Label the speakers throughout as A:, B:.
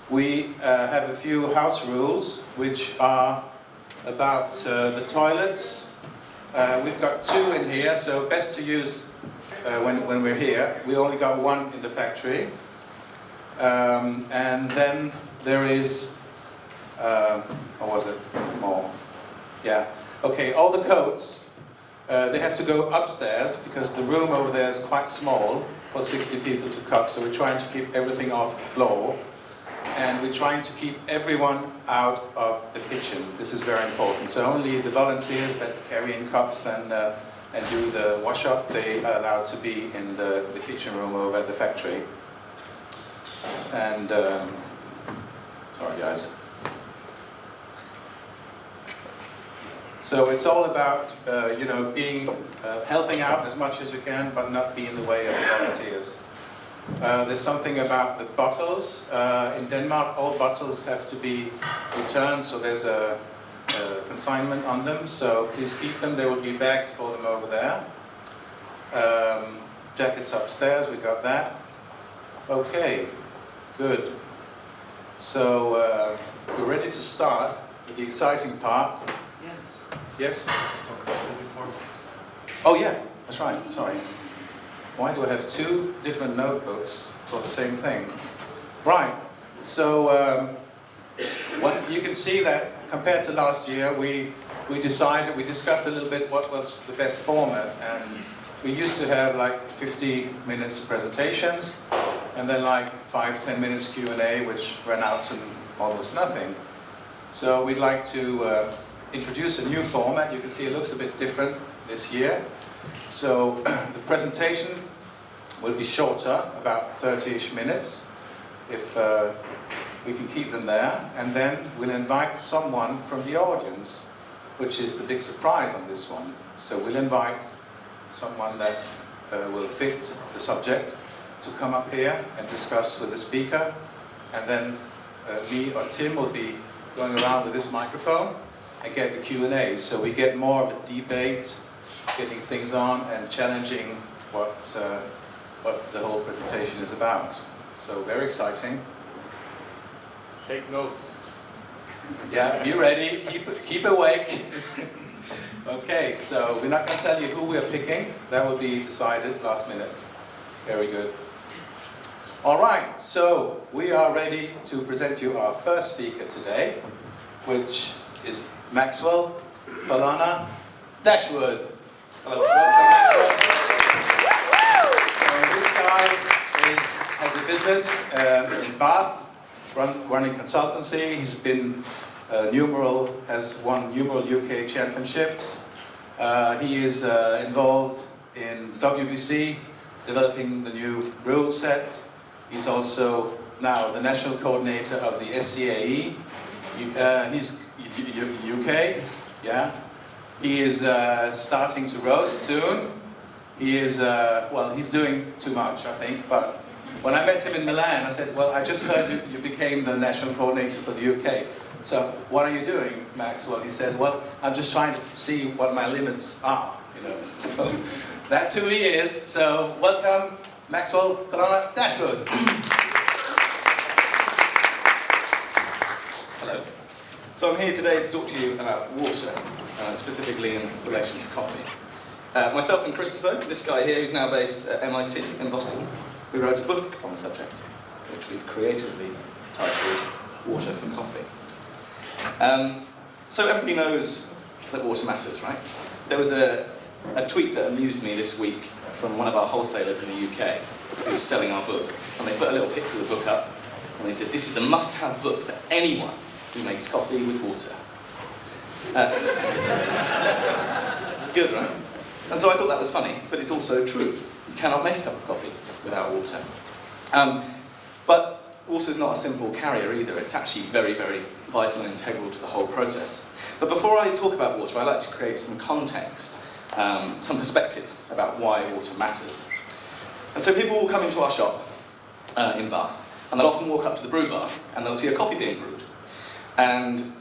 A: we have a few house rules which are about the toilets. We've got 2 in here, so best to use when we're here. We only got 1 in the factory. And then there is, or was it more? Yeah. Okay, all the coats, they have to go upstairs because the room over there is quite small for 60 people to cup, so we're trying to keep everything off the floor. And we're trying to keep everyone out of the kitchen. This is very important. So only the volunteers that carry in cups and do the wash up, they are allowed to be in the kitchen room over at the factory. And, sorry guys. So it's all about, you know, helping out as much as you can, but not be in the way of the volunteers. There's something about the bottles. In Denmark, all bottles have to be returned, so there's a consignment on them. So please keep them. There will be bags for them over there. Jackets upstairs, we got that. Okay, good. So we're ready to start with the exciting part.
B: Yes.
A: Yes?
B: Talk about the new format.
A: Oh yeah, that's right, sorry. Why do I have 2 different notebooks for the same thing? Right, so you can see that compared to last year, we discussed a little bit what was the best format, and we used to have like 50 minutes presentations, and then like 5-10 minutes Q&A, which ran out to almost nothing. So we'd like to introduce a new format. You can see it looks a bit different this year. So the presentation will be shorter, about 30-ish minutes, if we can keep them there. And then we'll invite someone from the audience, which is the big surprise on this one. So we'll invite someone that will fit the subject to come up here and discuss with the speaker. And then me or Tim will be going around with this microphone and get the Q&A. So we get more of a debate, getting things on and challenging what the whole presentation is about. So very exciting.
B: Take notes.
A: Yeah, be ready, keep awake. Okay, so we're not going to tell you who we're picking. That will be decided last minute. Very good. All right, so we are ready to present you our first speaker today, which is Maxwell Colonna Dashwood. Hello, welcome Maxwell. So this guy has a business in Bath, running consultancy. He's been has won numerous UK championships. He is involved in WBC, developing the new rule set. He's also now the national coordinator of the SCAE. He's UK, yeah. He is starting to roast soon. He is, well, he's doing too much, I think, but when I met him in Milan, I said, well, I just heard you became the national coordinator for the UK. So what are you doing, Maxwell? He said, well, I'm just trying to see what my limits are, you know. So that's who he is. So welcome, Maxwell Colonna Dashwood.
C: Hello. So I'm here today to talk to you about water, specifically in relation to coffee. Myself and Christopher, this guy here, who's now based at MIT in Boston, we wrote a book on the subject, which we've creatively titled Water for Coffee. So everybody knows that water matters, right? There was a tweet that amused me this week from one of our wholesalers in the UK who's selling our book, and they put a little picture of the book up, and they said, this is the must-have book for anyone who makes coffee with water. Good, right? And so I thought that was funny, but it's also true. You cannot make a cup of coffee without water. But water's not a simple carrier either. It's actually very, very vital and integral to the whole process. But before I talk about water, I'd like to create some context, some perspective about why water matters. And so people will come into our shop in Bath, and they'll often walk up to the brew bar, and they'll see a coffee being brewed. And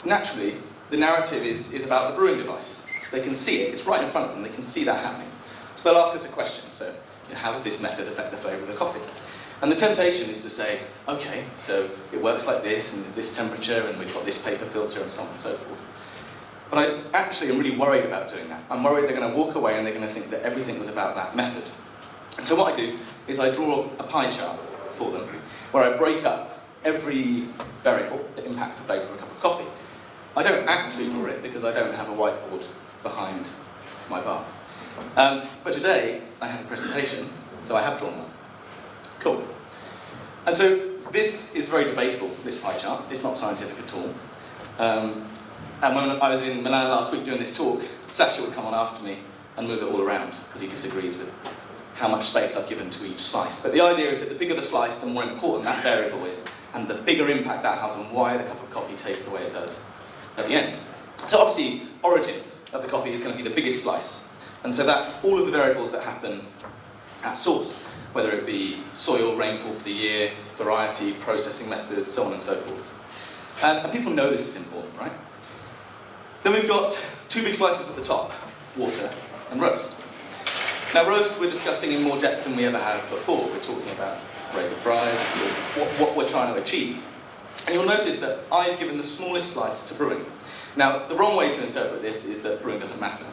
C: naturally, the narrative is about the brewing device. They can see it, it's right in front of them, they can see that happening. So they'll ask us a question, so how does this method affect the flavour of the coffee? And the temptation is to say, okay, so it works like this, and this temperature, and we've got this paper filter, and so on and so forth. But I actually am really worried about doing that. I'm worried they're going to walk away and they're going to think that everything was about that method. And so what I do is I draw a pie chart for them, where I break up every variable that impacts the flavour of a cup of coffee. I don't actually draw it because I don't have a whiteboard behind my bar. But today, I have a presentation, so I have drawn one. Cool. And so this is very debatable, this pie chart. It's not scientific at all. And when I was in Milan last week doing this talk, Sasha would come on after me and move it all around because he disagrees with how much space I've given to each slice. But the idea is that the bigger the slice, the more important that variable is, and the bigger impact that has on why the cup of coffee tastes the way it does at the end. So obviously, origin of the coffee is going to be the biggest slice. And so that's all of the variables that happen at source, whether it be soil, rainfall for the year, variety, processing methods, so on and so forth. And people know this is important, right? Then we've got two big slices at the top, water and roast. Now roast we're discussing in more depth than we ever have before. We're talking about rate of rise, what we're trying to achieve. And you'll notice that I've given the smallest slice to brewing. Now the wrong way to interpret this is that brewing doesn't matter.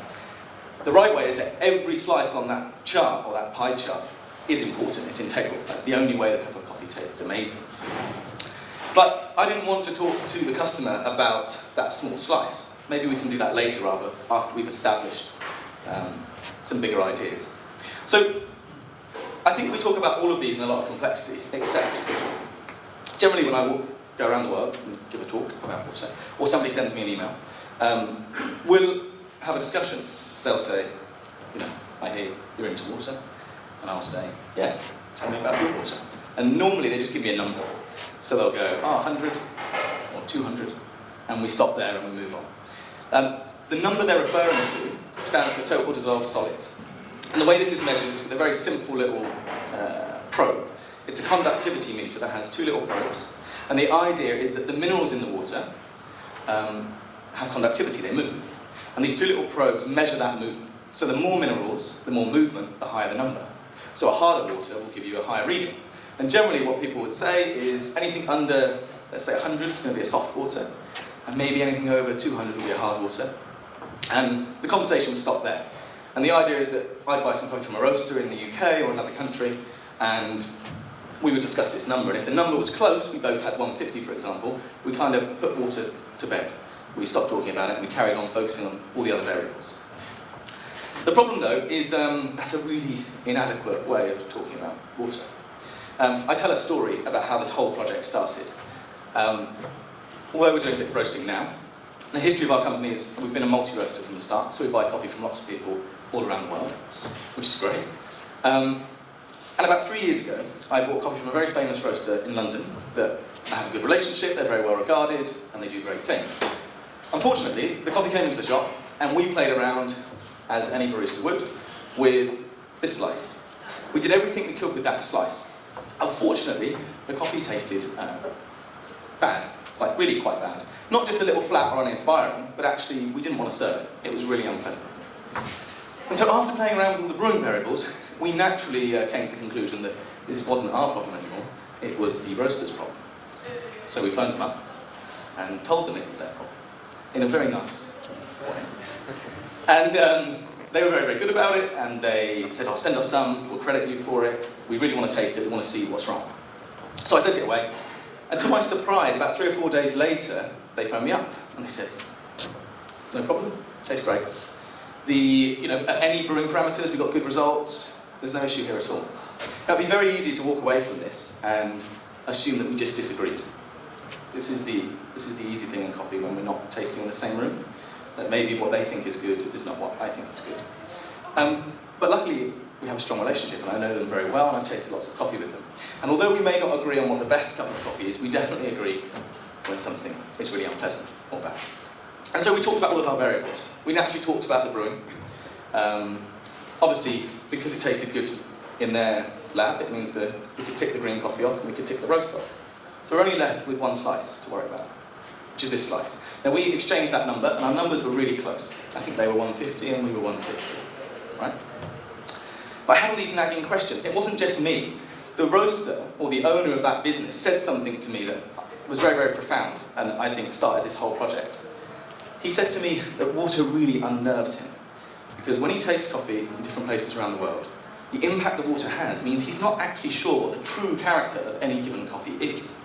C: The right way is that every slice on that chart, or that pie chart, is important, it's integral. That's the only way the cup of coffee tastes amazing. But I didn't want to talk to the customer about that small slice. Maybe we can do that later, rather, after we've established some bigger ideas. So I think we talk about all of these in a lot of complexity, except this one. Generally, when I go around the world and give a talk about water, or somebody sends me an email, we'll have a discussion. They'll say, you know, I hear you're into water, and I'll say, yeah, tell me about your water. And normally they just give me a number. So they'll go, 100 or 200, and we stop there and we move on. The number they're referring to stands for total dissolved solids. And the way this is measured is with a very simple little probe. It's a conductivity meter that has two little probes. And the idea is that the minerals in the water have conductivity, they move. And these two little probes measure that movement. So the more minerals, the more movement, the higher the number. So a harder water will give you a higher reading. And generally what people would say is anything under, let's say 100 is going to be a soft water, and maybe anything over 200 will be a hard water. And the conversation would stop there. And the idea is that I'd buy some coffee from a roaster in the UK or another country, and we would discuss this number. And if the number was close, we both had 150 for example, we kind of put water to bed. We stopped talking about it and we carried on focusing on all the other variables. The problem though is that's a really inadequate way of talking about water. I tell a story about how this whole project started. Although we're doing a bit of roasting now, the history of our company is we've been a multi-roaster from the start, so we buy coffee from lots of people all around the world, which is great. And about 3 years ago, I bought coffee from a very famous roaster in London that I have a good relationship, they're very well regarded, and they do great things. Unfortunately, the coffee came into the shop, and we played around, as any barista would, with this slice. We did everything we could with that slice. Unfortunately, the coffee tasted bad, like really quite bad. Not just a little flat or uninspiring, but actually we didn't want to serve it. It was really unpleasant. And so after playing around with all the brewing variables, we naturally came to the conclusion that this wasn't our problem anymore, it was the roaster's problem. So we phoned them up and told them it was their problem, in a very nice way. And they were very, very good about it, and they said, send us some, we'll credit you for it, we really want to taste it, we want to see what's wrong. So I sent it away, and to my surprise, about 3 or 4 days later, they phoned me up, and they said, no problem, tastes great. At any brewing parameters, we got good results, there's no issue here at all. Now, it'd be very easy to walk away from this and assume that we just disagreed. This is the easy thing in coffee when we're not tasting in the same room. That maybe what they think is good is not what I think is good. But luckily, we have a strong relationship, and I know them very well, and I've tasted lots of coffee with them. And although we may not agree on what the best cup of coffee is, we definitely agree when something is really unpleasant or bad. And so we talked about all of our variables. We naturally talked about the brewing. Obviously, because it tasted good in their lab, it means that we could tick the green coffee off and we could tick the roast off. So we're only left with one slice to worry about, which is this slice. Now we exchanged that number, and our numbers were really close. I think they were 150 and we were 160, right? But I had all these nagging questions. It wasn't just me. the roaster, or the owner of that business, said something to me that was very, very profound, and I think started this whole project. He said to me that water really unnerves him, because when he tastes coffee in different places around the world, the impact that water has means he's not actually sure what the true character of any given coffee is.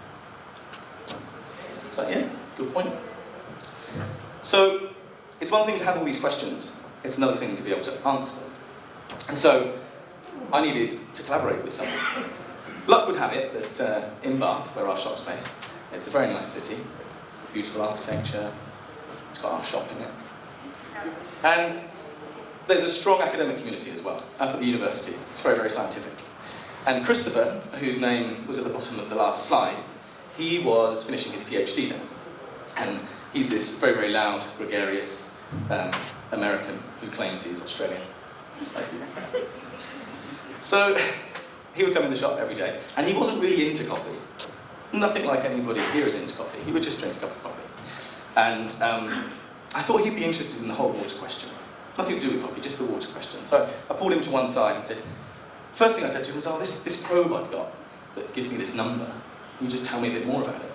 C: So yeah, good point. So, it's one thing to have all these questions, it's another thing to be able to answer them. And so, I needed to collaborate with someone. Luck would have it that in Bath, where our shop's based, it's a very nice city, beautiful architecture, it's got our shop in it. And there's a strong academic community as well, up at the university. It's very, very scientific. And Christopher, whose name was at the bottom of the last slide, he was finishing his PhD there. And he's this very, very loud, gregarious American who claims he's Australian. So he would come in the shop every day, and he wasn't really into coffee. Nothing like anybody here is into coffee. He would just drink a cup of coffee. And I thought he'd be interested in the whole water question. Nothing to do with coffee, just the water question. So I pulled him to one side and said, first thing I said to him was, oh, this probe I've got that gives me this number, can you just tell me a bit more about it?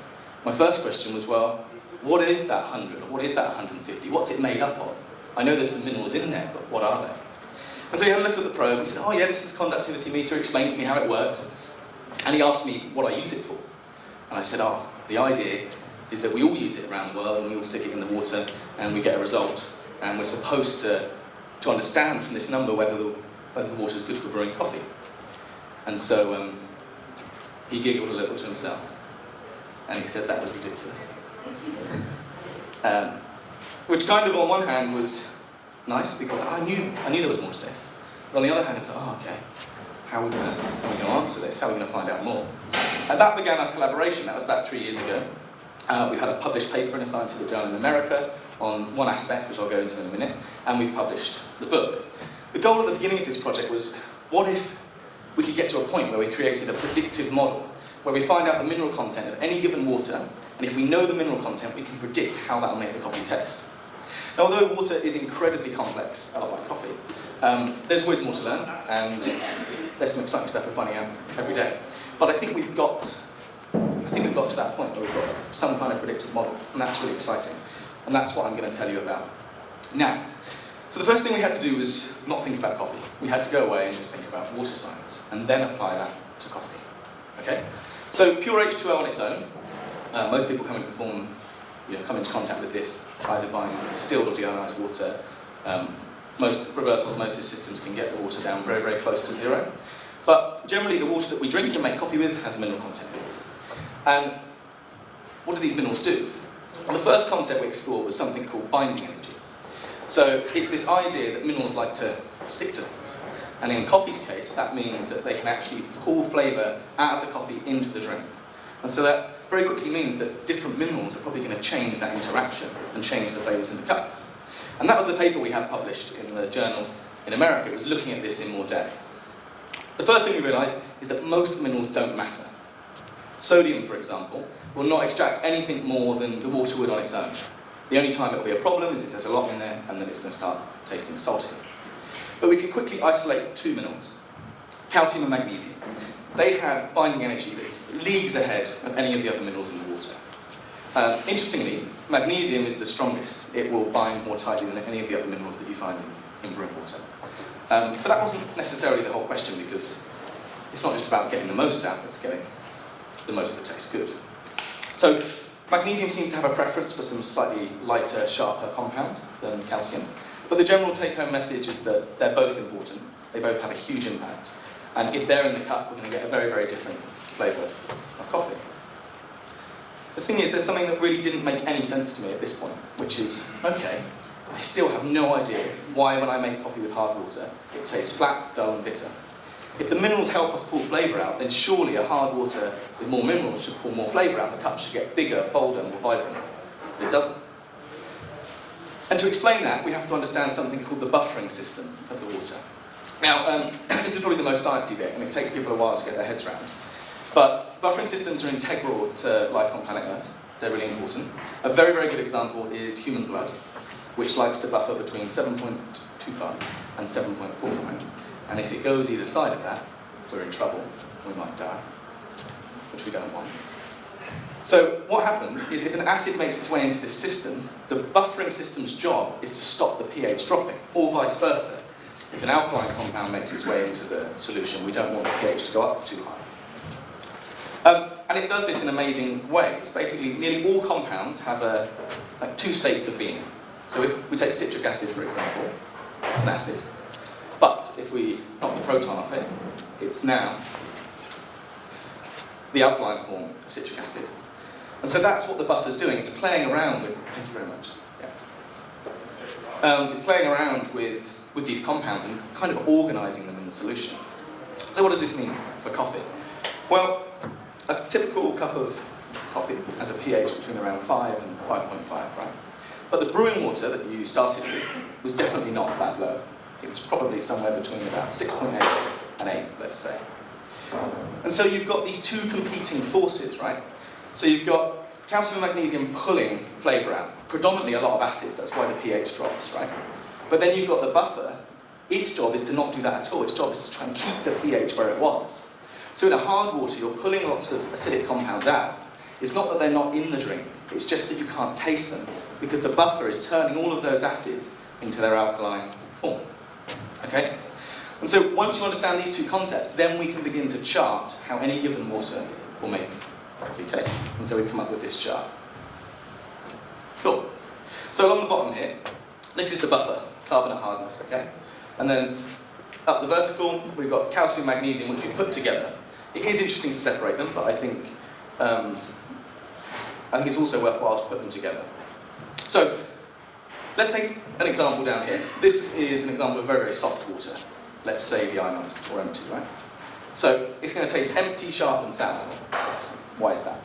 C: My first question was, well, what is that 100, or what is that 150? What's it made up of? I know there's some minerals in there, but what are they? And so he had a look at the probe, and he said, oh yeah, this is a conductivity meter, explain to me how it works. And he asked me what I use it for. And I said, oh, the idea is that we all use it around the world, and we all stick it in the water, and we get a result. And we're supposed to understand from this number whether the water is good for brewing coffee. And so he giggled a little to himself, and he said that was ridiculous. Which kind of, on one hand, was nice, because I knew there was more to this. But on the other hand, it's like, oh, okay, how are we going to answer this? How are we going to find out more? And that began our collaboration. That was about 3 years ago. We had a published paper in a scientific journal in America on one aspect, which I'll go into in a minute, and we've published the book. The goal at the beginning of this project was, what if we could get to a point where we created a predictive model, where we find out the mineral content of any given water, and if we know the mineral content, we can predict how that will make the coffee taste. Now, although water is incredibly complex, a lot like coffee, there's always more to learn, and there's some exciting stuff we're finding out every day. But I think we've got to that point where we've got some kind of predictive model, and that's really exciting. And that's what I'm going to tell you about now. So the first thing we had to do was not think about coffee. We had to go away and just think about water science, and then apply that to coffee. Okay? So pure H2O on its own, most people come into contact with this either by distilled or deionized water. Most reverse osmosis systems can get the water down very, very close to zero. But generally, the water that we drink and make coffee with has a mineral content. And what do these minerals do? Well, the first concept we explored was something called binding energy. So it's this idea that minerals like to stick to things. And in coffee's case, that means that they can actually pull flavour out of the coffee into the drink. And so that very quickly means that different minerals are probably going to change that interaction and change the flavours in the cup. And that was the paper we had published in the journal in America. It was looking at this in more depth. The first thing we realised is that most minerals don't matter. Sodium, for example, will not extract anything more than the water would on its own. The only time it will be a problem is if there's a lot in there, and then it's going to start tasting salty. But we can quickly isolate two minerals, calcium and magnesium. They have binding energy that's leagues ahead of any of the other minerals in the water. Interestingly, magnesium is the strongest. It will bind more tightly than any of the other minerals that you find in brewing water. But that wasn't necessarily the whole question, because it's not just about getting the most out, it's getting the most that tastes good. So magnesium seems to have a preference for some slightly lighter, sharper compounds than calcium. But the general take-home message is that they're both important. They both have a huge impact. And if they're in the cup, we're going to get a very, very different flavour of coffee. The thing is, there's something that really didn't make any sense to me at this point, which is, okay, I still have no idea why when I make coffee with hard water, it tastes flat, dull and bitter. If the minerals help us pull flavour out, then surely a hard water with more minerals should pull more flavour out. The cup should get bigger, bolder, more vibrant. But it doesn't. And to explain that, we have to understand something called the buffering system of the water. Now, this is probably the most sciencey bit, and it takes people a while to get their heads around. But buffering systems are integral to life on planet Earth. They're really important. A very, very good example is human blood, which likes to buffer between 7.25 and 7.45. And if it goes either side of that, we're in trouble. we might die, which we don't want. So what happens is if an acid makes its way into this system, the buffering system's job is to stop the pH dropping, or vice versa. If an alkaline compound makes its way into the solution, we don't want the pH to go up too high. And it does this in amazing ways. Basically, nearly all compounds have like two states of being. So if we take citric acid, for example, it's an acid. But if we knock the proton off it, it's now the alkaline form of citric acid. And so that's what the buffer's doing. It's playing around with, thank you very much. Yeah. It's playing around with these compounds and kind of organising them in the solution. So what does this mean for coffee? Well, a typical cup of coffee has a pH between around 5 and 5.5, right? But the brewing water that you started with was definitely not that low. It was probably somewhere between about 6.8 and 8, let's say. And so you've got these two competing forces, right? So you've got calcium and magnesium pulling flavour out, predominantly a lot of acids, that's why the pH drops, right? But then you've got the buffer. Its job is to not do that at all. Its job is to try and keep the pH where it was. So in a hard water, you're pulling lots of acidic compounds out. It's not that they're not in the drink, it's just that you can't taste them, because the buffer is turning all of those acids into their alkaline form. Okay? And so once you understand these two concepts, then we can begin to chart how any given water will make coffee taste. And so we come up with this chart. Cool. So along the bottom here, this is the buffer, carbonate hardness, okay? And then up the vertical, we've got calcium, magnesium, which we put together. It is interesting to separate them, but I think it's also worthwhile to put them together. So let's take an example down here. This is an example of very, very soft water. Let's say deionized or empty, right? So it's going to taste empty, sharp, and sour. Why is that?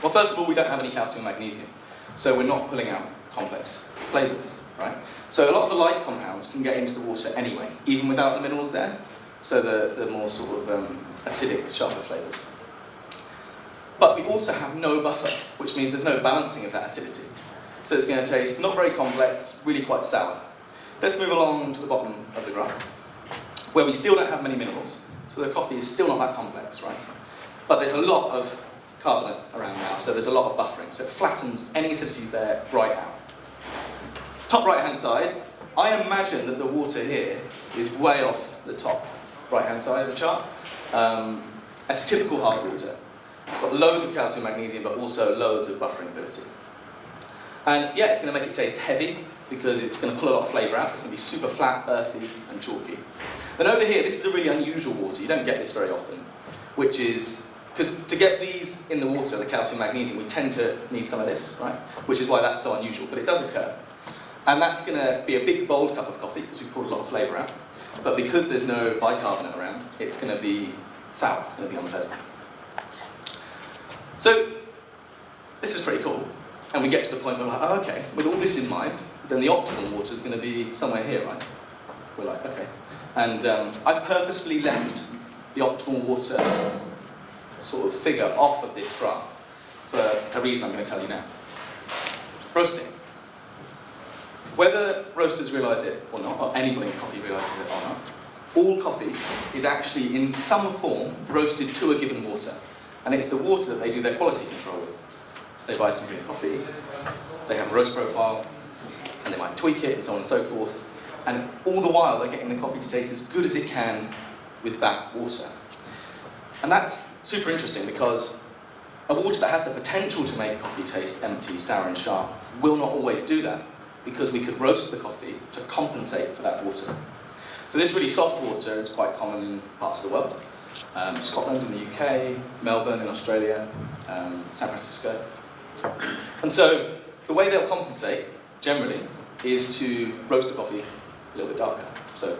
C: Well, first of all, we don't have any calcium and magnesium, so we're not pulling out complex flavours, right? So a lot of the light compounds can get into the water anyway, even without the minerals there, so the more sort of acidic, sharper flavours. But we also have no buffer, which means there's no balancing of that acidity. So it's going to taste not very complex, really quite sour. Let's move along to the bottom of the graph, where we still don't have many minerals, so the coffee is still not that complex, right? But there's a lot of carbonate around now, so there's a lot of buffering, so it flattens any acidities there right out. Top right-hand side, I imagine that the water here is way off the top right-hand side of the chart. It's a typical hard water. It's got loads of calcium, magnesium, but also loads of buffering ability. And yeah, it's going to make it taste heavy because it's going to pull a lot of flavour out. It's going to be super flat, earthy, and chalky. Then over here, this is a really unusual water. You don't get this very often, which is because to get these in the water, the calcium, magnesium, we tend to need some of this, right? Which is why that's so unusual, but it does occur. And that's going to be a big, bold cup of coffee because we pulled a lot of flavour out. But because there's no bicarbonate around, it's going to be sour. It's going to be unpleasant. So this is pretty cool. And we get to the point where we're like, oh, okay, with all this in mind, then the optimal water is going to be somewhere here, right? We're like, okay. And I purposefully left the optimal water sort of figure off of this graph for a reason I'm going to tell you now. Roasting. Whether roasters realise it or not, or anybody in coffee realises it or not, all coffee is actually in some form roasted to a given water. And it's the water that they do their quality control with. So they buy some green coffee, they have a roast profile, and they might tweak it and so on and so forth. And all the while they're getting the coffee to taste as good as it can with that water. And that's super interesting because a water that has the potential to make coffee taste empty, sour and sharp will not always do that because we could roast the coffee to compensate for that water. So this really soft water is quite common in parts of the world. Scotland in the UK, Melbourne in Australia, San Francisco. And so the way they'll compensate, generally, is to roast the coffee a little bit darker. So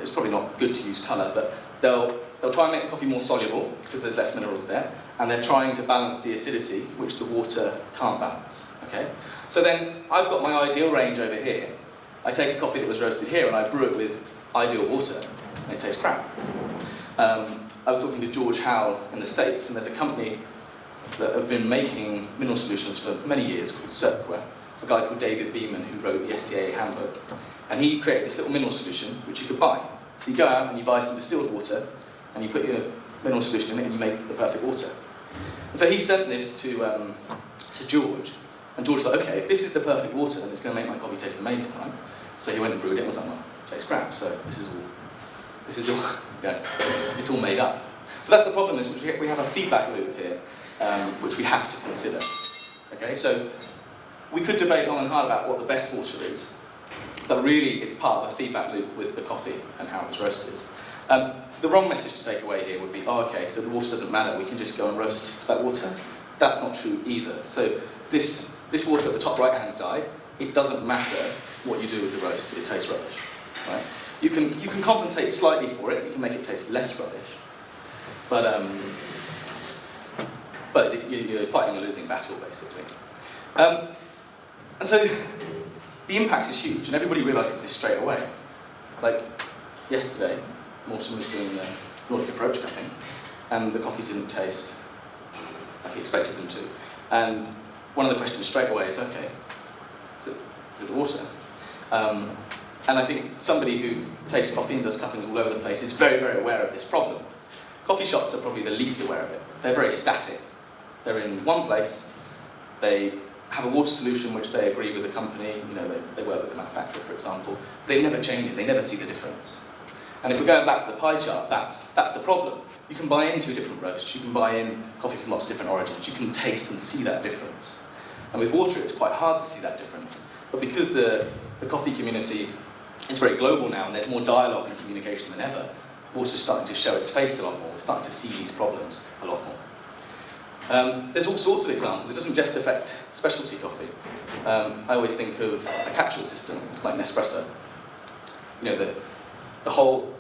C: it's probably not good to use colour, but they'll try and make the coffee more soluble because there's less minerals there, and they're trying to balance the acidity, which the water can't balance. Okay? So then I've got my ideal range over here. I take a coffee that was roasted here and I brew it with ideal water, and it tastes crap. I was talking to George Howell in the States, and there's a company that have been making mineral solutions for many years called Cirqua, a guy called David Beeman who wrote the SCA handbook. And he created this little mineral solution which you could buy. So you go out and you buy some distilled water, and you put your mineral solution in it and you make the perfect water. And so he sent this to George, and George was like, okay, if this is the perfect water, then it's going to make my coffee taste amazing, right? So he went and brewed it and was like, well, it tastes crap, so this is all, yeah, it's all made up. So that's the problem, is we have a feedback loop here, which we have to consider. Okay, so we could debate long and hard about what the best water is, but really it's part of a feedback loop with the coffee and how it's roasted. The wrong message to take away here would be, oh, okay, so the water doesn't matter, we can just go and roast that water. That's not true either. So this water at the top right-hand side, it doesn't matter what you do with the roast, it tastes rubbish. Right? You can compensate slightly for it, you can make it taste less rubbish, but you're fighting a losing battle, basically. And so the impact is huge, and everybody realises this straight away. Like yesterday, Morton was doing the Nordic approach cupping, and the coffees didn't taste like he expected them to. And one of the questions straight away is, okay, is it the water? And I think somebody who tastes coffee and does cuppings all over the place is very, very aware of this problem. Coffee shops are probably the least aware of it. They're very static. They're in one place, they have a water solution which they agree with the company, you know, they work with the manufacturer, for example, but it never changes, they never see the difference. And if we're going back to the pie chart, that's the problem. You can buy into different roasts, you can buy in coffee from lots of different origins, you can taste and see that difference. And with water, it's quite hard to see that difference. But because the coffee community is very global now, and there's more dialogue and communication than ever, water's starting to show its face a lot more, we're starting to see these problems a lot more. There's all sorts of examples. It doesn't just affect specialty coffee. I always think of a capsule system, like Nespresso. You know, the whole,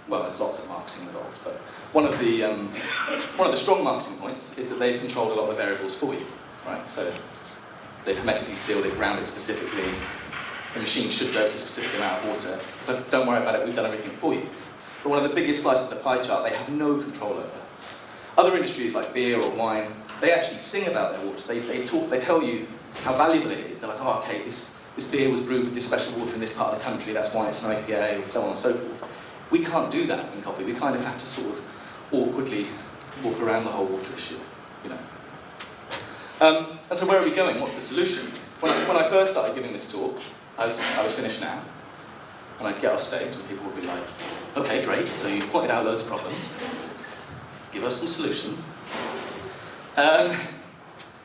C: well, there's lots of marketing involved, but one of the strong marketing points is that they've controlled a lot of the variables for you, right? So they've hermetically sealed it, ground it specifically. The machine should dose a specific amount of water. So don't worry about it, we've done everything for you. But one of the biggest slices of the pie chart they have no control over. Other industries like beer or wine, they actually sing about their water. They tell you how valuable it is. They're like, oh, okay, this beer was brewed with this special water in this part of the country, that's why it's an IPA, or so on and so forth. We can't do that in coffee. We kind of have to sort of awkwardly walk around the whole water issue, you know. And so where are we going? What's the solution? When I first started giving this talk, I was finished now, and I'd get off stage and people would be like, okay, great, so you've pointed out loads of problems. Give us some solutions.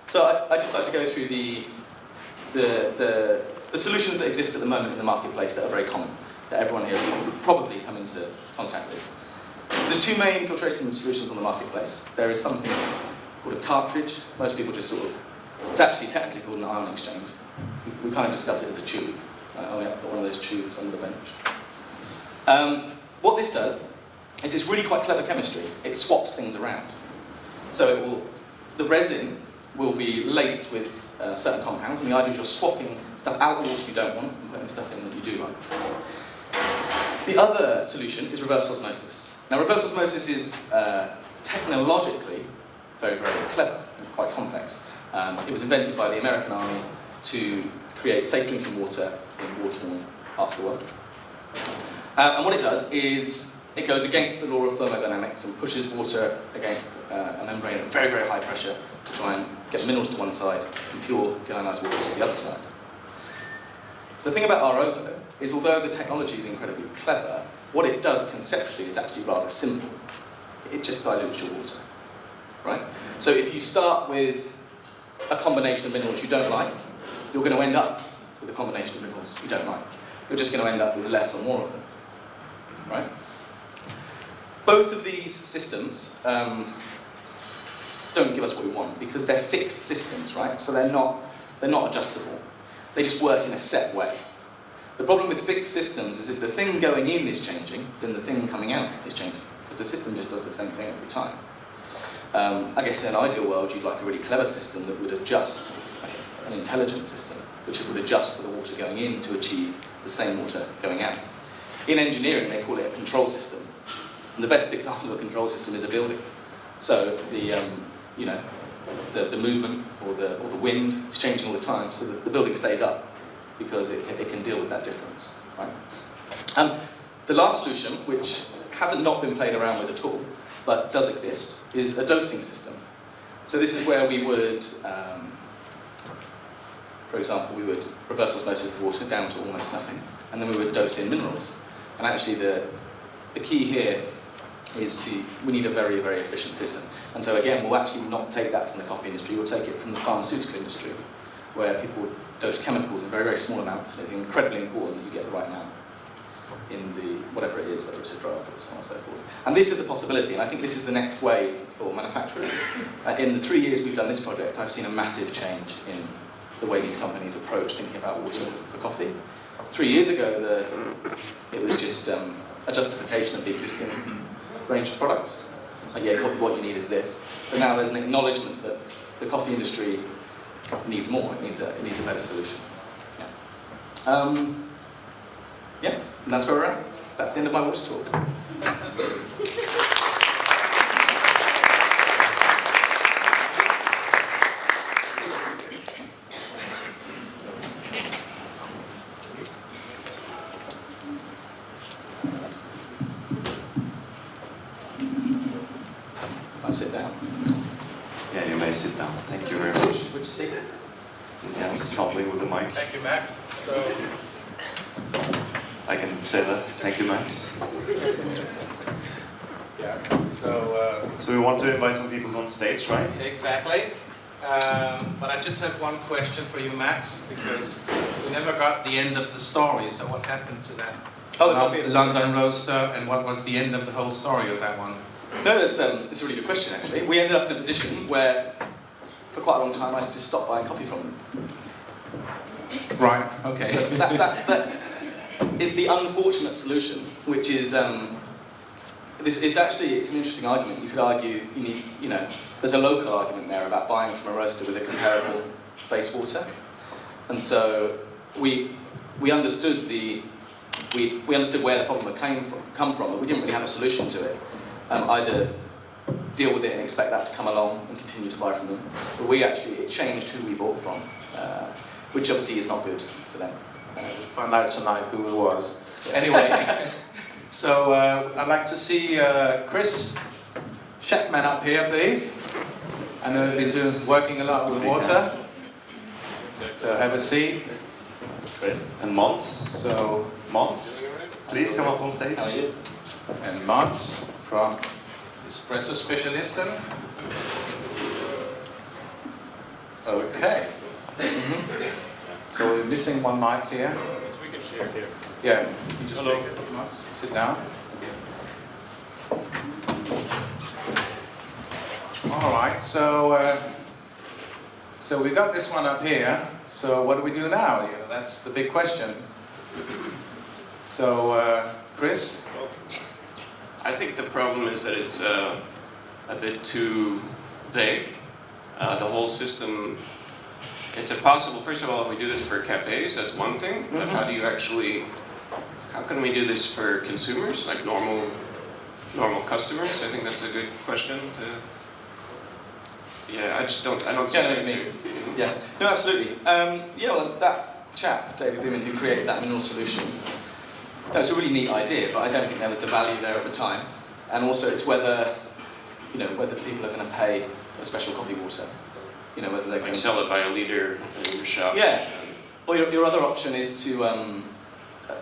C: So I just like to go through the solutions that exist at the moment in the marketplace that are very common, that everyone here would probably come into contact with. There's two main filtration solutions on the marketplace. There is something called a cartridge. Most people just sort of, it's actually technically called an ion exchange. We kind of discuss it as a tube. Oh yeah, got one of those tubes under the bench. What this does is it's really quite clever chemistry. It swaps things around. So the resin will be laced with certain compounds, and the idea is you're swapping stuff out of the water you don't want and putting stuff in that you do like. The other solution is reverse osmosis. Now, reverse osmosis is technologically very, very clever and quite complex. It was invented by the American Army to create safe drinking water in war-torn parts of the world. And what it does is it goes against the law of thermodynamics and pushes water against a membrane at very, very high pressure to try and get the minerals to one side and pure deionized water to the other side. The thing about RO, though, is although the technology is incredibly clever, what it does conceptually is actually rather simple. It just dilutes your water, right? So if you start with a combination of minerals you don't like, you're going to end up with a combination of minerals you don't like. You're just going to end up with less or more of them, right? Both of these systems don't give us what we want because they're fixed systems, right? So they're not adjustable. They just work in a set way. The problem with fixed systems is if the thing going in is changing, then the thing coming out is changing because the system just does the same thing every time. I guess in an ideal world, you'd like a really clever system that would adjust, like an intelligent system, which would adjust for the water going in to achieve the same water going out. In engineering, they call it a control system. And the best example of a control system is a building. So the movement or the wind is changing all the time, so that the building stays up because it can deal with that difference. Right? The last solution, which hasn't not been played around with at all, but does exist, is a dosing system. So this is where we would, for example, we would reverse osmosis the water down to almost nothing, and then we would dose in minerals. And actually the key here is we need a very, very efficient system. And so again, we'll actually not take that from the coffee industry, we'll take it from the pharmaceutical industry, where people dose chemicals in very, very small amounts, and it's incredibly important that you get the right amount in the, whatever it is, whether it's a drug or so on and so forth. And this is a possibility, and I think this is the next wave for manufacturers. In the 3 years we've done this project, I've seen a massive change in the way these companies approach thinking about water for coffee. 3 years ago, it was just a justification of the existing range of products. Like, yeah, what you need is this. But now there's an acknowledgement that the coffee industry needs more. It needs a better solution. Yeah. Yeah, and that's where we're at. That's the end of my water talk. I'll sit down.
D: Yeah, you may sit down. Thank you very much.
C: Which seat?
D: Since Jens is fumbling with the mic,
A: Thank you, Max. So,
D: I can say that. Thank you, Max.
A: yeah, so...
D: So we want to invite some people on stage, right?
A: Exactly. But I just have one question for you, Max, because we never got the end of the story. So what happened to that London roaster, and what was the end of the whole story of that one?
C: No, it's a really good question, actually. We ended up in a position where, for quite a long time, I just stopped buying coffee from them.
A: Right, okay.
C: So that is the unfortunate solution, which is, it's an interesting argument. You could argue there's a local argument there about buying from a roaster with a comparable base water. And so we understood we understood where the problem had come from, but we didn't really have a solution to it. Either deal with it and expect that to come along and continue to buy from them, but it changed who we bought from, which obviously is not good for them.
A: We'll find out tonight who it was. Anyway, so I'd like to see Chris Shepman up here, please. I know you've been working a lot with water, so have a seat.
C: Chris.
D: And Mons.
A: So,
D: Mons, please come up on stage.
C: How are you?
A: and Mons from Espresso Specialisten. Okay. So we're missing one mic here.
B: We can share here.
A: Yeah, you just take it, Mons. Sit down. All right, so we got this one up here. So what do we do now? You know, that's the big question. So, Chris?
E: Well, I think the problem is that it's a bit too vague. The whole system, it's impossible. First of all, if we do this for cafes, that's one thing. But how do you actually, how can we do this for consumers, like normal customers? I think that's a good question to. Yeah, I don't see an answer.
C: Yeah, no, absolutely. Well, that chap, David Beeman, who created that mineral solution, it's a really neat idea, but I don't think there was the value there at the time. And also, it's whether people are going to pay for special coffee water. Whether they're going to
E: sell it by a liter in your shop.
C: Yeah. Or your other option is to,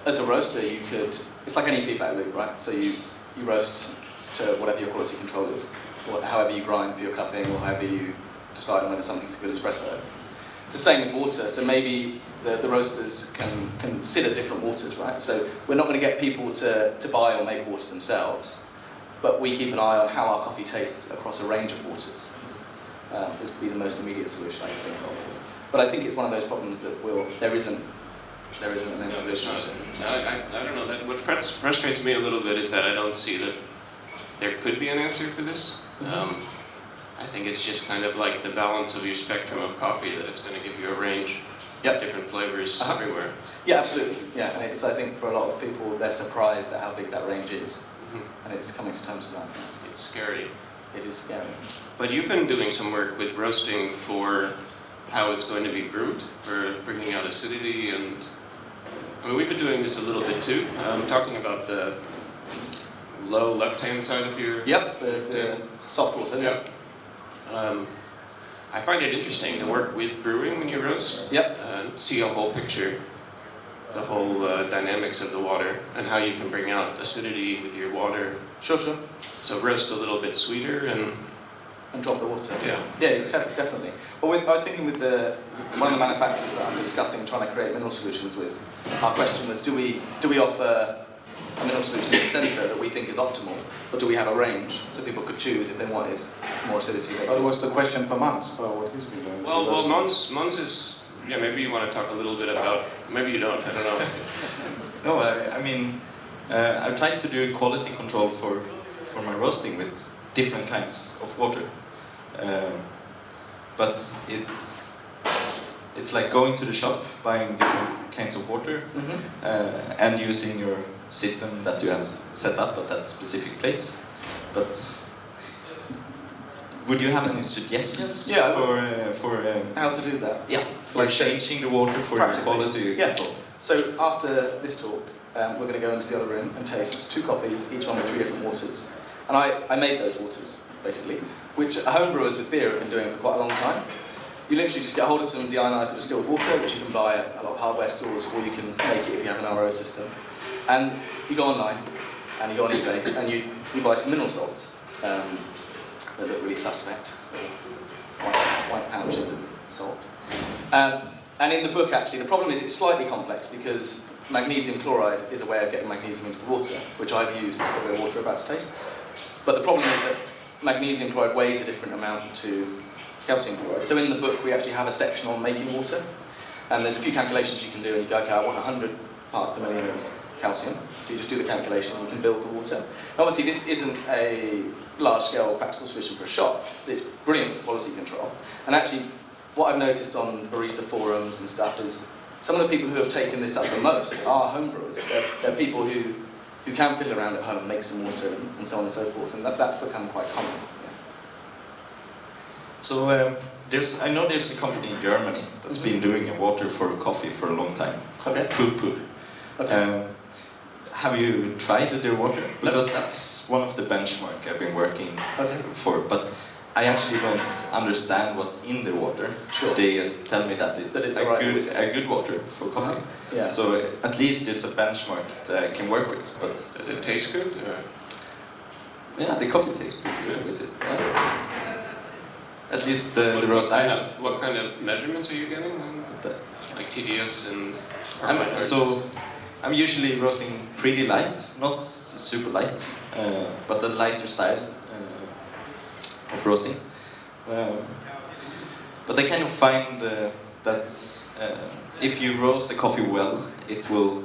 C: as a roaster, you could. It's like any feedback loop, right? So you roast to whatever your quality control is, or however you grind for your cupping, or however you decide on whether something's a good espresso. It's the same with water, so maybe the roasters can consider different waters, right? So we're not going to get people to buy or make water themselves, but we keep an eye on how our coffee tastes across a range of waters. This would be the most immediate solution I can think of. But I think it's one of those problems that there isn't an end solution to.
E: I don't know. What frustrates me a little bit is that I don't see that there could be an answer for this. I think it's just kind of like the balance of your spectrum of coffee, that it's going to give you a range of different flavors everywhere.
C: Yeah, absolutely. Yeah, and I think for a lot of people, they're surprised at how big that range is. And it's coming to terms with that.
E: It's scary.
C: It is scary.
E: But you've been doing some work with roasting for how it's going to be brewed, for bringing out acidity, and we've been doing this a little bit too. Talking about low left-hand side of your...
C: Yep, the soft water.
E: Yeah. I find it interesting to work with brewing when you roast.
C: Yep.
E: See a whole picture, the whole dynamics of the water, and how you can bring out acidity with your water.
C: Sure, sure.
E: So roast a little bit sweeter and
C: drop the water.
E: Yeah.
C: Yeah, definitely. Well, I was thinking with one of the manufacturers that I'm discussing trying to create mineral solutions with, our question was, do we offer a mineral solution in the centre that we think is optimal, or do we have a range so people could choose if they wanted more acidity?
A: That was the question for Mans, for what he's been doing.
E: well, Mons is, yeah, maybe you want to talk a little bit about, maybe you don't, I don't know.
D: No, I mean, I tried to do quality control for my roasting with different kinds of water. But it's like going to the shop, buying different kinds of water, and using your system that you have set up at that specific place. But would you have any suggestions for
C: how to do that?
D: Yeah, for changing the water for quality control?
C: So after this talk, we're going to go into the other room and taste 2 coffees, each one with 3 different waters. And I made those waters, basically, which home brewers with beer have been doing for quite a long time. You literally just get hold of some deionized or distilled water, which you can buy at a lot of hardware stores, or you can make it if you have an RO system. And you go online, and you go on eBay, and you buy some mineral salts that look really suspect, white pouches of salt. And in the book, actually, the problem is it's slightly complex because magnesium chloride is a way of getting magnesium into the water, which I've used for the water we're about to taste. But the problem is that magnesium chloride weighs a different amount to calcium chloride. So in the book, we actually have a section on making water, and there's a few calculations you can do, and you go, okay, I want 100 parts per million of calcium. So you just do the calculation and you can build the water. And obviously, this isn't a large-scale practical solution for a shop, but it's brilliant for policy control. And actually, what I've noticed on barista forums and stuff is some of the people who have taken this up the most are homebrewers. They're people who can fiddle around at home, make some water, and so on and so forth, and that's become quite common. Yeah.
D: So I know there's a company in Germany that's been doing water for coffee for a long time.
C: Okay.
D: Poo.
C: Okay.
D: Have you tried their water? Because that's one of the benchmark I've been working for. But I actually don't understand what's in the water.
C: Sure.
D: They just tell me that it's a good water for coffee.
C: Yeah.
D: So at least there's a benchmark that I can work with. But
E: does it taste good?
D: Yeah, the coffee tastes pretty good with it. Yeah. At least the roast I have.
E: What kind of measurements are you getting? Like TDS and...
D: I'm usually roasting pretty light, not super light, but a lighter style of roasting. But I kind of find that if you roast the coffee well, it will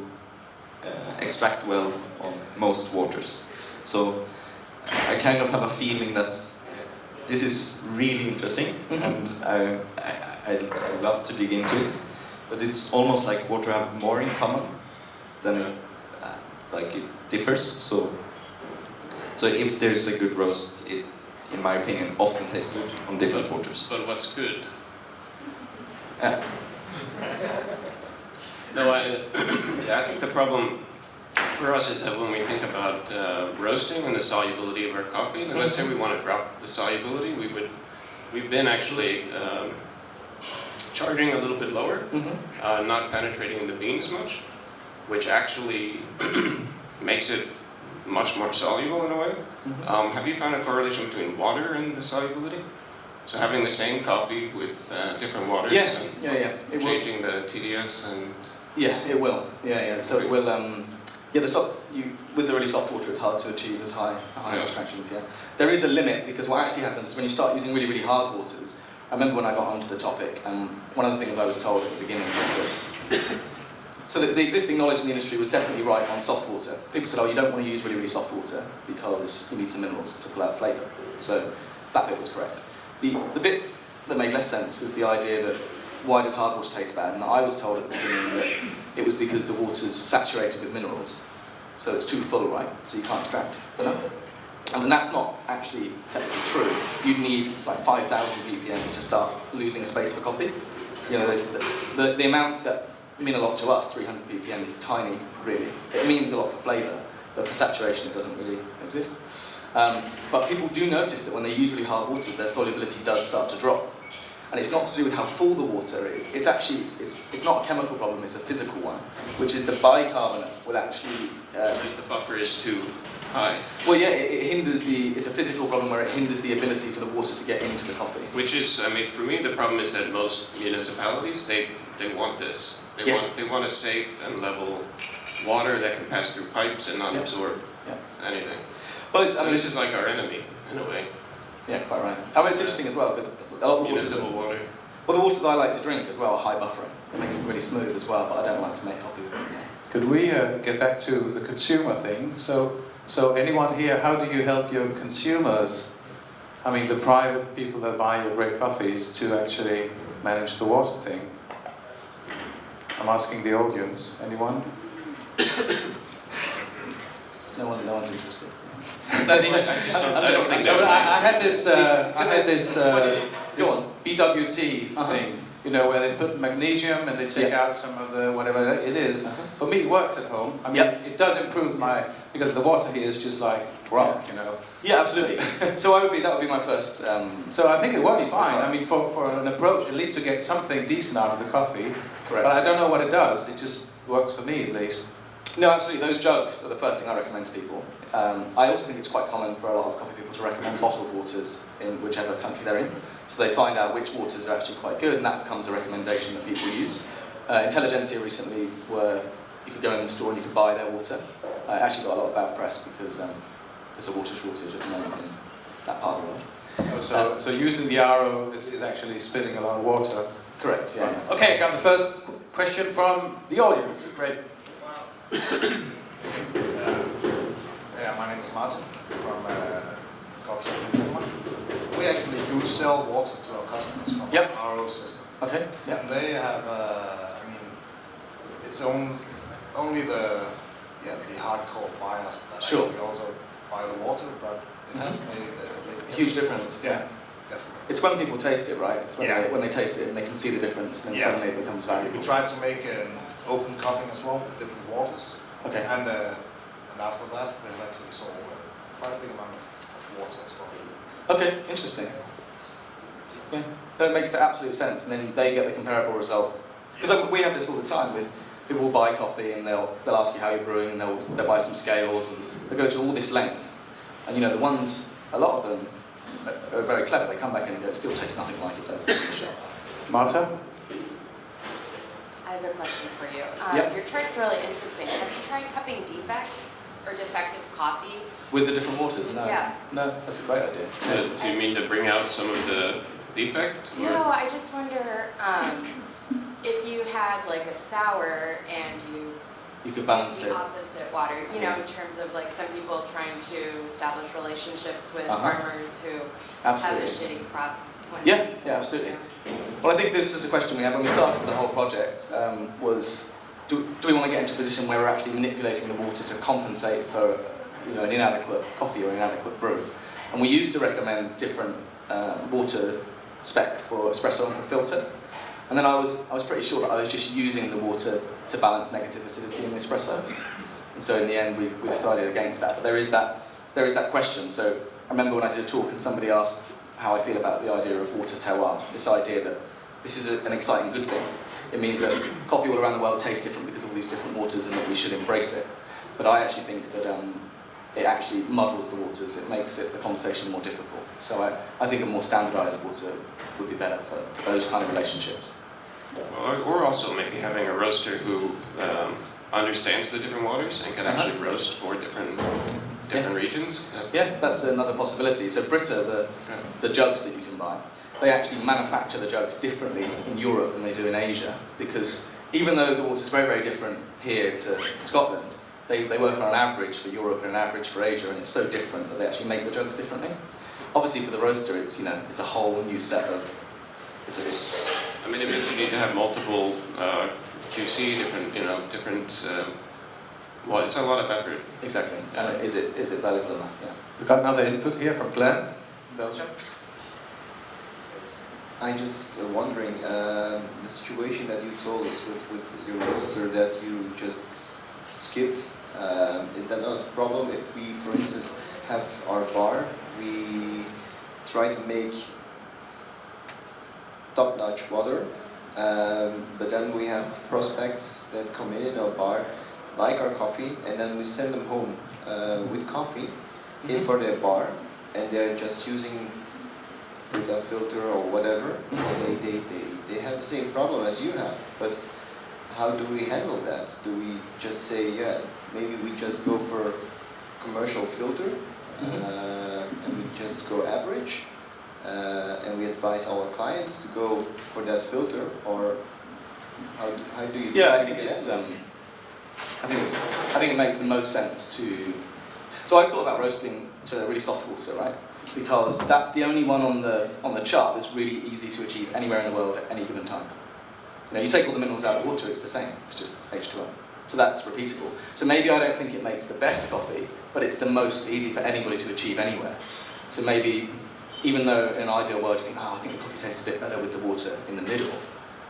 D: extract well on most waters. So I kind of have a feeling that this is really interesting, and I love to dig into it. But it's almost like water have more in common than it differs. So if there's a good roast, it, in my opinion, often tastes good on different waters.
E: But what's good?
D: Yeah.
E: No, I think the problem for us is that when we think about roasting and the solubility of our coffee, and let's say we want to drop the solubility, we've been actually charging a little bit lower, not penetrating the beans much, which actually makes it much more soluble in a way. Have you found a correlation between water and the solubility? So having the same coffee with different waters and changing the TDS and...
C: Yeah, it will. Yeah. So it will. With the really soft water, it's hard to achieve as high extractions. Yeah. There is a limit because what actually happens is when you start using really, really hard waters. I remember when I got onto the topic, and one of the things I was told at the beginning was that. So the existing knowledge in the industry was definitely right on soft water. People said, "Oh, you don't want to use really, really soft water because you need some minerals to pull out flavour." So that bit was correct. The bit that made less sense was the idea that why does hard water taste bad? And I was told at the beginning that it was because the water's saturated with minerals. So it's too full, right? So you can't extract enough. And then that's not actually technically true. You'd need like 5,000 ppm to start losing space for coffee. You know, the amounts that mean a lot to us, 300 ppm, is tiny, really. It means a lot for flavour, but for saturation it doesn't really exist. But people do notice that when they use really hard waters, their solubility does start to drop. And it's not to do with how full the water is. It's actually, it's not a chemical problem, it's a physical one, which is the bicarbonate will actually...
E: The buffer is too high.
C: Well, yeah, it hinders it's a physical problem where it hinders the ability for the water to get into the coffee.
E: Which is, I mean, for me, the problem is that most municipalities, they want this. They want a safe and level water that can pass through pipes and not absorb anything.
C: Well,
E: so this is like our enemy, in a way.
C: Yeah, quite right. I mean, it's interesting as well, because a lot of the
E: municipal water.
C: Well, the waters I like to drink as well are high buffering. It makes them really smooth as well, but I don't like to make coffee with them.
A: Could we get back to the consumer thing? So anyone here, how do you help your consumers, I mean the private people that buy your great coffees, to actually manage the water thing? I'm asking the audience. Anyone?
C: No one's interested.
E: I don't think there's
A: I had this
C: Go on.
A: BWT thing, you know, where they put magnesium and they take out some of the whatever it is. For me, it works at home. I mean, it does improve because the water here is just like rock, you know.
C: Yeah, absolutely. So that would be my first.
A: So I think it works fine. I mean, for an approach, at least to get something decent out of the coffee.
C: Correct.
A: But I don't know what it does. It just works for me, at least.
C: No, absolutely. Those jugs are the first thing I recommend to people. I also think it's quite common for a lot of coffee people to recommend bottled waters in whichever country they're in. So they find out which waters are actually quite good, and that becomes a recommendation that people use. Intelligentsia recently you could go in the store and you could buy their water. It actually got a lot of bad press because there's a water shortage at the moment in that part of the world.
A: So using the RO is actually spilling a lot of water.
C: Correct, yeah.
A: Okay, I got the first question from the audience. Great.
F: My name is Martin from Coffee Shop in Denmark. We actually do sell water to our customers from our RO system.
C: Okay.
F: Yeah. And they have, I mean, it's only the hardcore buyers that actually also buy the water, but it has made a
C: huge difference. Yeah.
F: Definitely.
C: It's when people taste it, right? It's when they taste it and they can see the difference, then suddenly it becomes valuable.
F: We tried to make an open cupping as well with different waters.
C: Okay.
F: And after that, we have actually sold quite a big amount of water as well.
C: Okay, interesting. Yeah, that makes absolute sense, and then they get the comparable result. Because we have this all the time with people will buy coffee and they'll ask you how you're brewing, and they'll buy some scales, and they go to all this length. And you know, a lot of them are very clever. They come back and go, it still tastes nothing like it does in the shop.
A: Marta?
G: I have a question for you.
C: Yep.
G: Your chart's really interesting. Have you tried cupping defects or defective coffee?
C: With the different waters? No.
G: Yeah.
C: No, that's a great idea.
E: Do you mean to bring out some of the defect? Or?
G: No, I just wonder if you had like a sour and
C: you could balance
G: the
C: it.
G: opposite water, you know, in terms of like some people trying to establish relationships with farmers who have a shitty crop.
C: Yeah, absolutely. Well, I think this is a question we had when we started the whole project, was do we want to get into a position where we're actually manipulating the water to compensate for an inadequate coffee or inadequate brew? And we used to recommend different water spec for espresso and for filter. And then I was pretty sure that I was just using the water to balance negative acidity in the espresso. And so in the end, we decided against that. But there is that question. So I remember when I did a talk and somebody asked how I feel about the idea of water terroir, this idea that this is an exciting good thing. It means that coffee all around the world tastes different because of all these different waters and that we should embrace it. But I actually think that it actually muddles the waters. It makes the conversation more difficult. So I think a more standardised water would be better for those kind of relationships.
E: Or also maybe having a roaster who understands the different waters and can actually roast for different regions.
C: Yeah, that's another possibility. So Brita, the jugs that you can buy, they actually manufacture the jugs differently in Europe than they do in Asia, because even though the water is very, very different here to Scotland, they work on an average for Europe and an average for Asia, and it's so different that they actually make the jugs differently. Obviously for the roaster, it's a whole new set of...
E: I mean, it means you need to have multiple QC, different well, it's a lot of effort.
C: Exactly. And is it valuable enough? Yeah.
A: We've got another input here from Glenn, Belgium.
H: I'm just wondering, the situation that you told us with your roaster, that you just skipped? Is that not a problem if we, for instance, have our bar, we try to make top-notch water, but then we have prospects that come in our bar, like our coffee, and then we send them home with coffee in for their bar, and they're just using with a filter or whatever. They have the same problem as you have, but how do we handle that? Do we just say, yeah, maybe we just go for commercial filter, and we just go average, and we advise our clients to go for that filter, or how do you?
C: Yeah, I think it's. I think it makes the most sense to. So I've thought about roasting to really soft water, right? Because that's the only one on the chart that's really easy to achieve anywhere in the world at any given time. You know, you take all the minerals out of water, it's the same. It's just H2O. So that's repeatable. So maybe I don't think it makes the best coffee, but it's the most easy for anybody to achieve anywhere. So maybe, even though in an ideal world you think, oh, I think the coffee tastes a bit better with the water in the middle,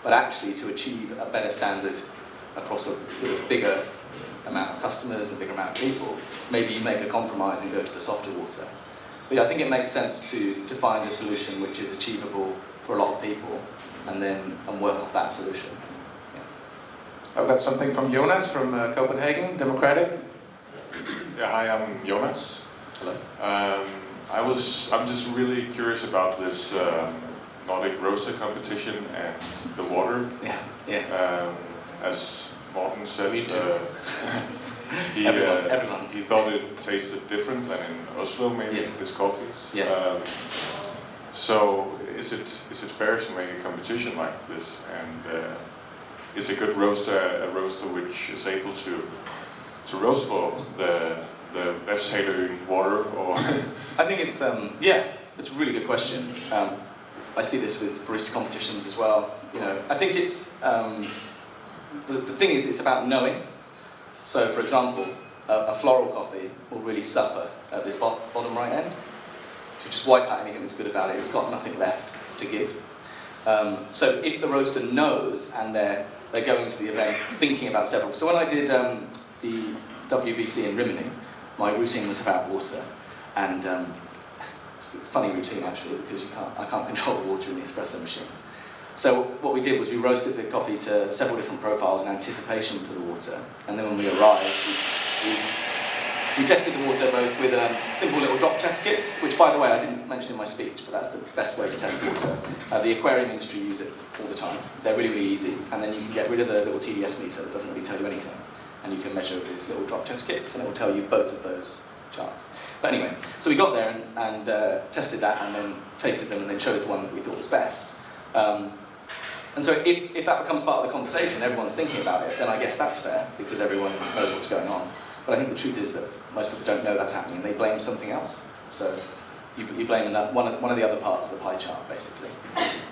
C: but actually to achieve a better standard across a bigger amount of customers and a bigger amount of people, maybe you make a compromise and go to the softer water. But yeah, I think it makes sense to find a solution which is achievable for a lot of people, and work off that solution. Yeah.
A: I've got something from Jonas from Copenhagen, Democratic.
I: Yeah, hi, I'm Jonas.
C: Hello.
I: I'm just really curious about this Nordic roaster competition and the water.
C: Yeah.
I: As Morten said,
C: Me too. Everyone.
I: He thought it tasted different than in Oslo, maybe,
C: Yes.
I: his coffees.
C: Yes.
I: So is it fair to make a competition like this? And is a good roaster a roaster which is able to roast for the Vestsaler water, or?
C: I think it's it's a really good question. I see this with barista competitions as well. You know, I think it's the thing is it's about knowing. So, for example, a floral coffee will really suffer at this bottom right end. If you just wipe out anything that's good about it, it's got nothing left to give. So if the roaster knows and they're going to the event thinking about several. So when I did the WBC in Rimini, my routine was about water, and it's a funny routine actually because I can't control the water in the espresso machine. So what we did was we roasted the coffee to several different profiles in anticipation for the water, and then when we arrived, we tested the water both with simple little drop test kits, which by the way I didn't mention in my speech, but that's the best way to test water. The aquarium industry use it all the time. They're really, really easy, and then you can get rid of the little TDS meter that doesn't really tell you anything, and you can measure it with little drop test kits, and it will tell you both of those charts. But anyway, so we got there and tested that, and then tasted them, and then chose the one that we thought was best. And so if that becomes part of the conversation, everyone's thinking about it, then I guess that's fair, because everyone knows what's going on. But I think the truth is that most people don't know that's happening, and they blame something else. So you blame that one of the other parts of the pie chart, basically.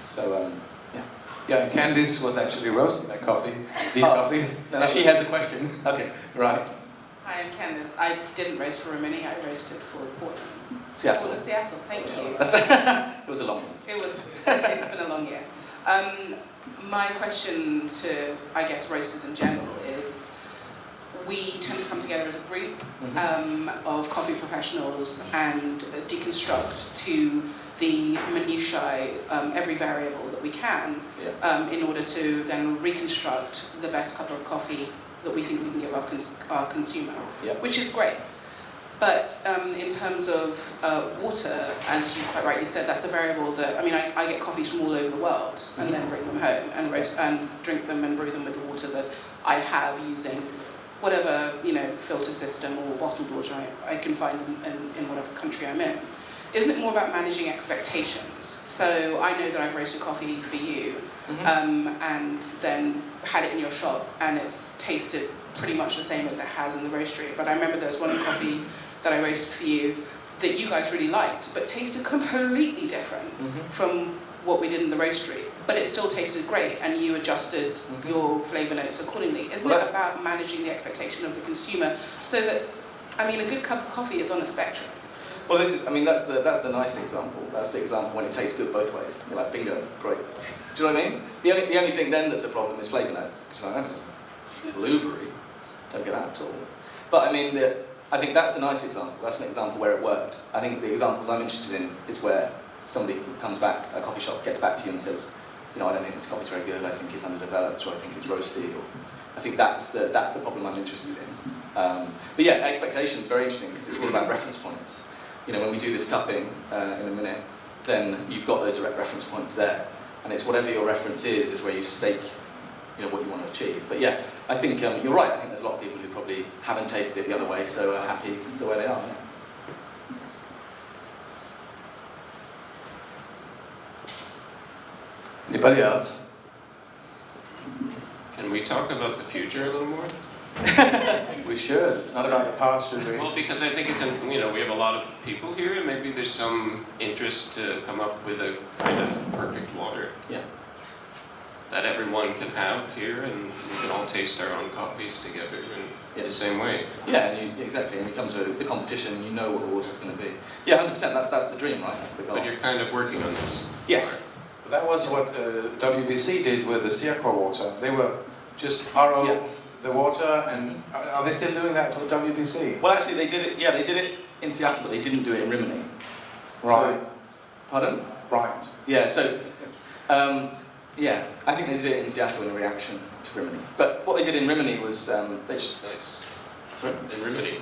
C: So, yeah.
A: Yeah, and Candice was actually roasting that coffee, these coffees. And she has a question.
C: Okay, right.
J: Hi, I'm Candice. I didn't roast for Rimini, I roasted for Portland.
C: Seattle.
J: Portland, Seattle, thank you.
C: It was a long one.
J: It's been a long year. My question to, I guess, roasters in general is, we tend to come together as a group of coffee professionals and deconstruct to the minutiae, every variable that we can, in order to then reconstruct the best cup of coffee that we think we can give our consumer, which is great. But in terms of water, as you quite rightly said, that's a variable that, I mean, I get coffees from all over the world and then bring them home and roast and drink them and brew them with the water that I have using whatever, filter system or bottled water I can find in whatever country I'm in. Isn't it more about managing expectations? So I know that I've roasted coffee for you and then had it in your shop and it's tasted pretty much the same as it has in the roastery. But I remember there was one coffee that I roasted for you that you guys really liked, but tasted completely different from what we did in the roastery. But it still tasted great, and you adjusted your flavour notes accordingly. Isn't it about managing the expectation of the consumer so that, I mean, a good cup of coffee is on a spectrum?
C: Well, that's the nice example. That's the example when it tastes good both ways. You're like, bingo, great. Do you know what I mean? The only thing then that's a problem is flavour notes. Because that's blueberry. Don't get that at all. But I mean, I think that's a nice example. That's an example where it worked. I think the examples I'm interested in is where somebody comes back, a coffee shop gets back to you and says, you know, I don't think this coffee's very good, I think it's underdeveloped, or I think it's roasty, or I think that's the problem I'm interested in. But yeah, expectations, very interesting, because it's all about reference points. You know, when we do this cupping in a minute, then you've got those direct reference points there. And it's whatever your reference is where you stake, you know, what you want to achieve. But yeah, I think you're right. I think there's a lot of people who probably haven't tasted it the other way, so are happy the way they are. Yeah.
A: Anybody else?
E: Can we talk about the future a little more?
A: We should. Not about the past, should we?
E: Well, because I think it's, we have a lot of people here, and maybe there's some interest to come up with a kind of perfect water.
C: Yeah.
E: That everyone can have here, and we can all taste our own coffees together in the same way.
C: Yeah, and exactly. And you come to the competition, and you know what the water's going to be. Yeah, 100%. That's the dream, right? That's the goal.
E: But you're kind of working on this.
C: Yes.
A: That was what WBC did with the Circo water. They were just RO the water, and are they still doing that for the WBC?
C: Well, actually, they did it. Yeah, they did it in Seattle, but they didn't do it in Rimini.
A: Right.
C: So, pardon?
A: Right.
C: Yeah. So, yeah, I think they did it in Seattle in a reaction to Rimini. But what they did in Rimini was they just.
E: Nice.
C: Sorry.
E: In Rimini,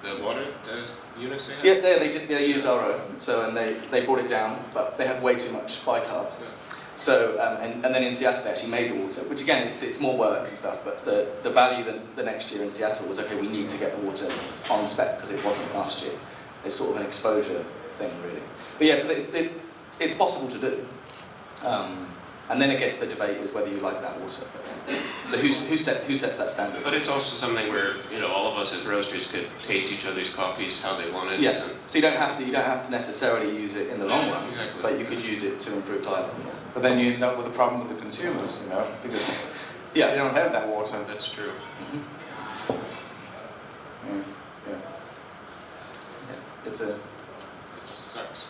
E: the water, the units they had?
C: Yeah, they used RO. So and they brought it down, but they had way too much bicarb.
E: Yeah.
C: So, and then in Seattle they actually made the water, which again, it's more work and stuff, but the value the next year in Seattle was, okay, we need to get the water on spec because it wasn't last year. It's sort of an exposure thing, really. But yeah, so it's possible to do. And then I guess the debate is whether you like that water. So who sets that standard?
E: But it's also something where, all of us as roasters could taste each other's coffees how they want it.
C: Yeah. So you don't have to necessarily use it in the long run,
E: Exactly.
C: but you could use it to improve dialogue.
A: But then you end up with a problem with the consumers, because they don't have that water.
E: That's true.
C: Mm-hmm.
A: Yeah.
E: It sucks.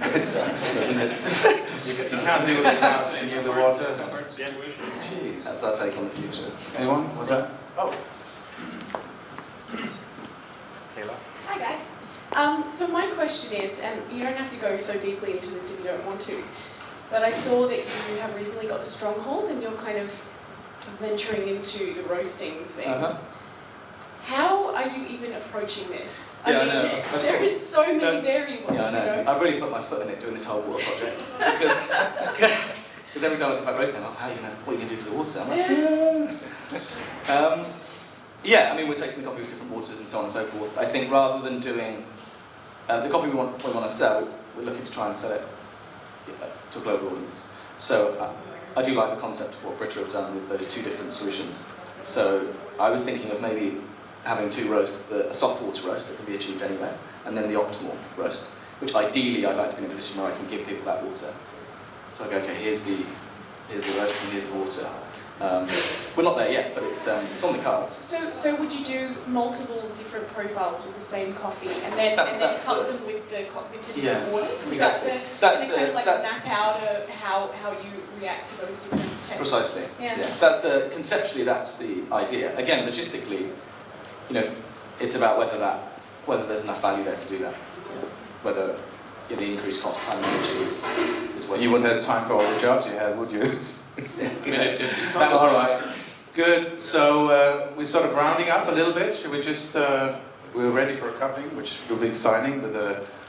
A: It sucks, doesn't it? you can't do it without any of the water. Jeez.
C: That's our take on the future.
A: Anyone? What's that? Oh. Kayla?
K: Hi guys. So my question is, and you don't have to go so deeply into this if you don't want to, but I saw that you have recently got the stronghold and you're kind of venturing into the roasting thing.
C: Uh-huh.
K: How are you even approaching this?
C: Yeah,
K: I mean,
C: I know.
K: there is so many variables,
C: Yeah, I know. I've really put my foot in it doing this whole water project because every time I talk about roasting, I'm like, what are you going to do for the water? I'm like, yeah, I mean, we're tasting the coffee with different waters and so on and so forth. I think rather than doing the coffee we want to sell, we're looking to try and sell it to a global audience. So I do like the concept of what Brita have done with those two different solutions. So I was thinking of maybe having two roasts, a soft water roast that can be achieved anywhere, and then the optimal roast, which ideally I'd like to be in a position where I can give people that water. So I go, okay, here's the roast and here's the water. We're not there yet, but it's on the cards.
K: So would you do multiple different profiles with the same coffee, and then cut them with the different waters? Is
C: exactly.
K: That kind of like map out how you react to those different textures?
C: Precisely. Yeah. Conceptually that's the idea. Again, logistically, it's about whether there's enough value there to do that. Whether the increased cost, time, and energy is what
A: you wouldn't have time for all the jobs you have, would you?
E: It's
A: That's all right. Good. So we're sort of rounding up a little bit. Should we just? We're ready for a cupping, which will be exciting with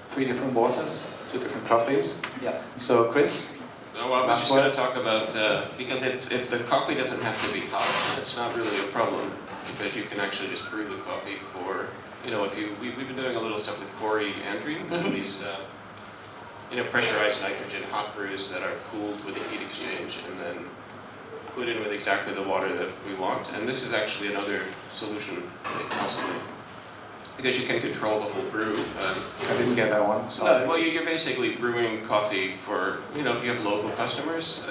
A: 3 different waters, 2 different coffees.
C: Yeah.
A: So Chris.
E: No, I was just going to talk about because if the coffee doesn't have to be hot, it's not really a problem because you can actually just brew the coffee for we've been doing a little stuff with Corey Andrew and these. Pressurized nitrogen hot brews that are cooled with a heat exchange and then put in with exactly the water that we want. And this is actually another solution, possibly, because you can control the whole brew.
A: I didn't get that one. Sorry.
E: Well, you're basically brewing coffee for, if you have local customers,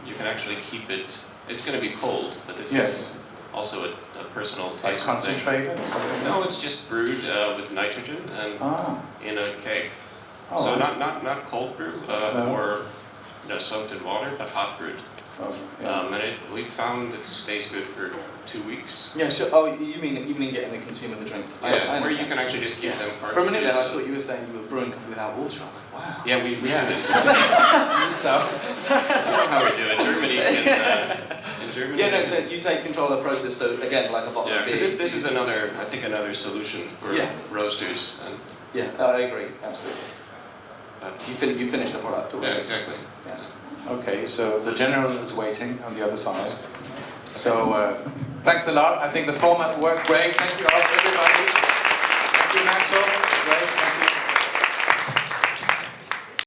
E: you can actually keep it. It's going to be cold, but this is also a personal taste thing.
A: Concentrated or something?
E: No, it's just brewed with nitrogen and in a keg.
A: Oh.
E: So not cold brew or soaked in water, but hot brewed.
A: Oh, yeah.
E: And we found it stays good for 2 weeks.
C: Yeah, sure. Oh, you mean getting the consumer the drink? I
E: Yeah, where you
C: understand.
E: can actually just keep them
C: For a minute there, I
E: cartridges.
C: thought you were saying you were brewing coffee without water. I was like, wow.
E: Yeah, we do this.
A: New stuff.
E: You know how we do it. Germany, in Germany.
C: Yeah, no, you take control of the process. So again, like a bottle
E: Yeah,
C: of beer.
E: because this is another, I think, another solution for roasters. And
C: Yeah, I agree, absolutely. You finish the product already.
E: yeah, exactly.
C: Yeah.
A: Okay, so the general is waiting on the other side. So thanks a lot. I think the format worked great. Thank you all, everybody. Thank you, Maxwell. Great. Thank you.